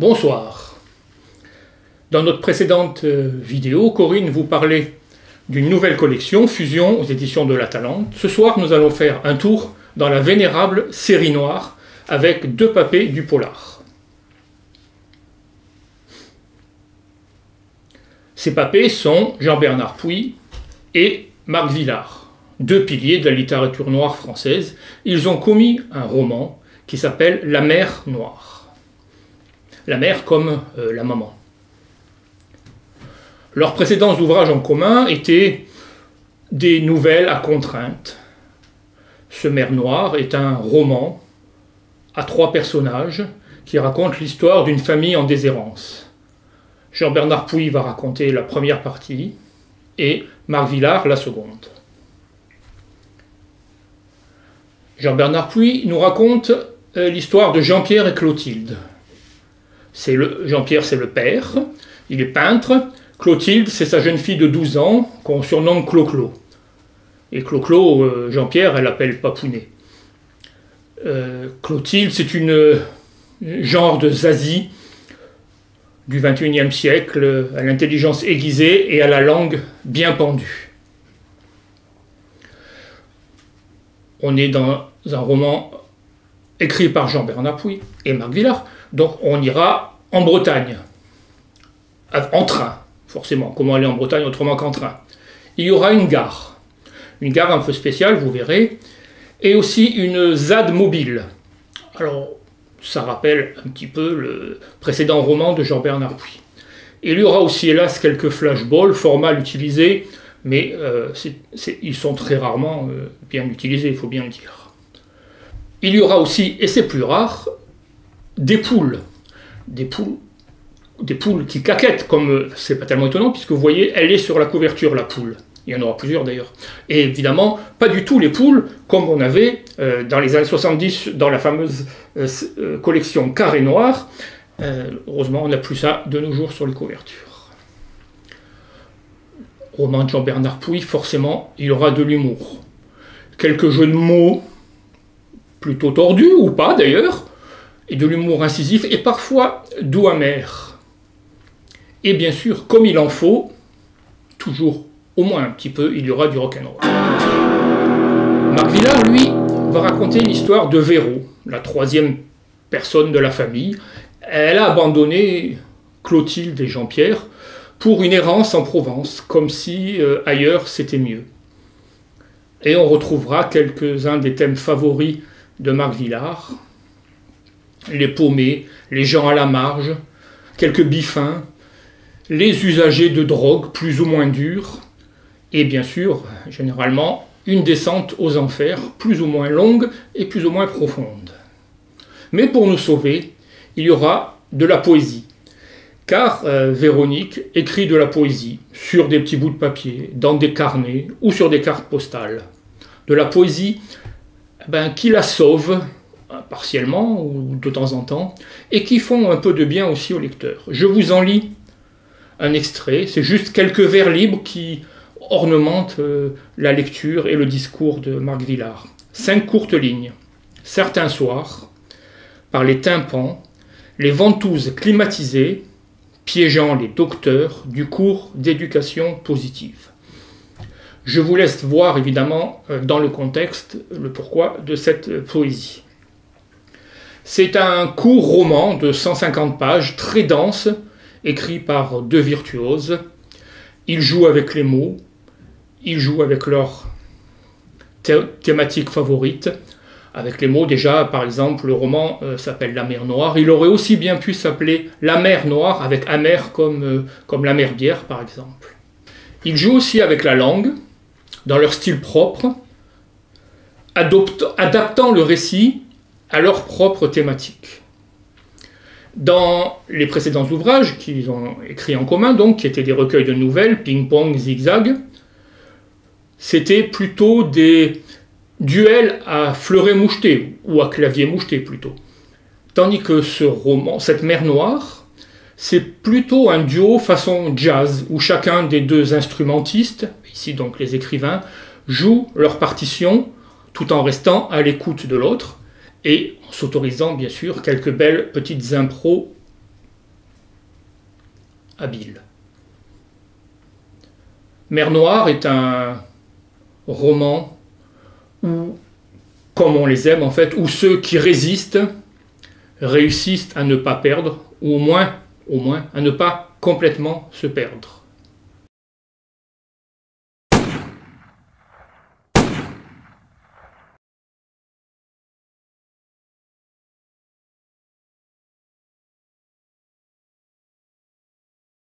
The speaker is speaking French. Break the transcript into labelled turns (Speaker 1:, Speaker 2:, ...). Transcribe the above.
Speaker 1: Bonsoir. Dans notre précédente vidéo, Corinne vous parlait d'une nouvelle collection, Fusion, aux éditions de La Talente. Ce soir, nous allons faire un tour dans la vénérable série noire avec deux papés du polar. Ces papés sont Jean-Bernard Puy et Marc Villard, deux piliers de la littérature noire française. Ils ont commis un roman qui s'appelle La mer noire. La mère comme la maman. Leurs précédents ouvrages en commun étaient des nouvelles à contrainte. Ce Mer Noire est un roman à trois personnages qui raconte l'histoire d'une famille en déshérence. Jean-Bernard Puy va raconter la première partie et Marc Villard la seconde. Jean-Bernard Puy nous raconte l'histoire de Jean-Pierre et Clotilde. Jean-Pierre, c'est le père, il est peintre. Clotilde, c'est sa jeune fille de 12 ans, qu'on surnomme Clo-Clo. Et Clo-Clo, Jean-Pierre, elle l'appelle Papounet. Clotilde, c'est une genre de zazie du XXIe siècle, à l'intelligence aiguisée et à la langue bien pendue. On est dans un roman écrit par Jean-Bernard Puy et Marc Villard, donc on ira en Bretagne, en train, forcément. Comment aller en Bretagne autrement qu'en train? Il y aura une gare un peu spéciale, vous verrez, et aussi une ZAD mobile. Alors, ça rappelle un petit peu le précédent roman de Jean-Bernard Puy. Il y aura aussi, hélas, quelques flashballs, format utilisé, mais ils sont très rarement bien utilisés, il faut bien le dire. Il y aura aussi, et c'est plus rare, des poules qui caquettent, comme c'est pas tellement étonnant, puisque vous voyez, elle est sur la couverture, la poule. Il y en aura plusieurs d'ailleurs. Et évidemment, pas du tout les poules comme on avait dans les années 70, dans la fameuse collection Carré Noir. Heureusement, on n'a plus ça de nos jours sur les couvertures. Roman de Jean-Bernard Puy, forcément, il y aura de l'humour. Quelques jeux de mots, plutôt tordus, ou pas d'ailleurs, et de l'humour incisif, et parfois doux amer. Et bien sûr, comme il en faut, toujours au moins un petit peu, il y aura du rock'n'roll. Marc Villard, lui, va raconter l'histoire de Véro, la troisième personne de la famille. Elle a abandonné Clotilde et Jean-Pierre pour une errance en Provence, comme si ailleurs c'était mieux. Et on retrouvera quelques-uns des thèmes favoris de Marc Villard, les paumés, les gens à la marge, quelques biffins, les usagers de drogue plus ou moins durs, et bien sûr, généralement, une descente aux enfers plus ou moins longue et plus ou moins profonde. Mais pour nous sauver, il y aura de la poésie, car Véronique écrit de la poésie sur des petits bouts de papier, dans des carnets ou sur des cartes postales. De la poésie qui la sauve, partiellement ou de temps en temps, et qui font un peu de bien aussi au lecteur. Je vous en lis un extrait, c'est juste quelques vers libres qui ornementent la lecture et le discours de Marc Villard. 5 courtes lignes. Certains soirs, par les tympans, les ventouses climatisées, piégeant les docteurs du cours d'éducation positive. Je vous laisse voir évidemment dans le contexte le pourquoi de cette poésie. C'est un court roman de 150 pages, très dense, écrit par deux virtuoses. Ils jouent avec les mots, ils jouent avec leur thématique favorite. Avec les mots, déjà, par exemple, le roman s'appelle La mer Noire. Il aurait aussi bien pu s'appeler La mer Noire, avec amer comme la mer bière, par exemple. Ils jouent aussi avec la langue, dans leur style propre, adaptant le récit à leur propre thématique. Dans les précédents ouvrages qu'ils ont écrits en commun, donc, qui étaient des recueils de nouvelles, ping-pong, zigzag, c'était plutôt des duels à fleuret moucheté, ou à clavier moucheté plutôt. Tandis que ce roman, cette mer Noire, c'est plutôt un duo façon jazz, où chacun des deux instrumentistes, ici donc les écrivains, joue leur partition tout en restant à l'écoute de l'autre, et en s'autorisant bien sûr quelques belles petites impros habile. Mer Noire est un roman où, comme on les aime en fait, où ceux qui résistent réussissent à ne pas perdre, ou au moins à ne pas complètement se perdre.